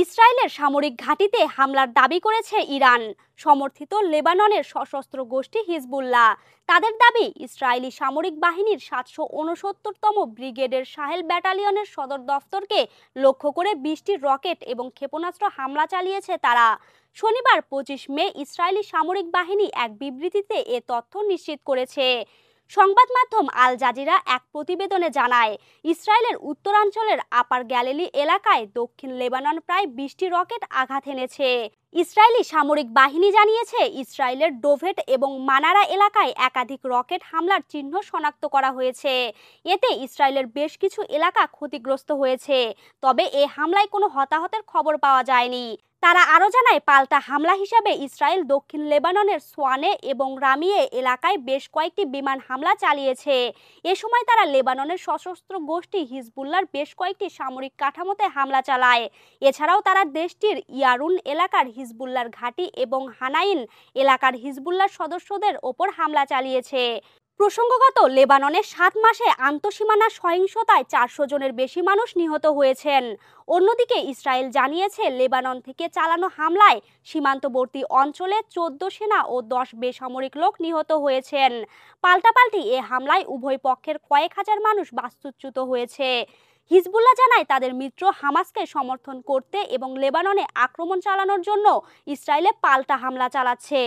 ইসরায়েলের সামরিক ঘাঁটিতে হামলার দাবি করেছে ইরান সমর্থিত লেবাননের সশস্ত্র গোষ্ঠী হিজবুল্লাহ। তাদের দাবি, ইসরায়েলি সামরিক বাহিনীর ৭৬৯তম ব্রিগেডের সাহেল ব্যাটালিয়নের সদর দফতরকে লক্ষ্য করে ২০টি রকেট এবং ক্ষেপণাস্ত্র হামলা চালিয়েছে তারা। শনিবার ২৫ মে ইসরায়েলি সামরিক বাহিনী এক বিবৃতিতে এ তথ্য নিশ্চিত করেছে। সংবাদ মাধ্যম আল জাজিরা এক প্রতিবেদনে জানায়, ইসরায়েলের উত্তরাঞ্চলের আপার গ্যালিলি এলাকায় দক্ষিণ লেবানন প্রায় ২০টি রকেট আঘাত এনেছে। ইসরায়েলি সামরিক বাহিনী জানিয়েছে, ইসরায়েলের ডোভেট এবং মানারা এলাকায় একাধিক রকেট হামলার চিহ্ন শনাক্ত করা হয়েছে। এতে ইসরায়েলের বেশ কিছু এলাকা ক্ষতিগ্রস্ত হয়েছে, তবে এ হামলায় কোনো হতাহতের খবর পাওয়া যায়নি। তারা আরও জানায়, পাল্টা হামলা হিসাবে ইসরায়েল দক্ষিণ লেবাননের সোয়ানে এবং রামিয়ে এলাকায় বেশ কয়েকটি বিমান হামলা চালিয়েছে। এ সময় তারা লেবাননের সশস্ত্র গোষ্ঠী হিজবুল্লাহর বেশ কয়েকটি সামরিক কাঠামোতে হামলা চালায়। এছাড়াও তারা দেশটির ইয়ারুন এলাকার হিজবুল্লাহর ঘাঁটি এবং হানাইন এলাকার হিজবুল্লাহর সদস্যদের ওপর হামলা চালিয়েছে। প্রসঙ্গগত, লেবাননে ৭ মাসে আন্তঃসীমানা সহিংসতায় ৪০০ জনের বেশি মানুষ নিহত হয়েছেন। অন্যদিকে ইসরায়েল জানিয়েছে, লেবানন থেকে চালানো হামলায় সীমান্তবর্তী অঞ্চলে ১৪ সেনা ও ১০ বেসামরিক লোক নিহত হয়েছেন। পাল্টাপাল্টি এ হামলায় উভয় পক্ষের কয়েক হাজার মানুষ বাস্তুচ্যুত হয়েছে। হিজবুল্লাহ জানায়, তাদের মিত্র হামাসকে সমর্থন করতে এবং লেবাননে আক্রমণ চালানোর জন্য ইসরায়েলে পাল্টা হামলা চালাচ্ছে।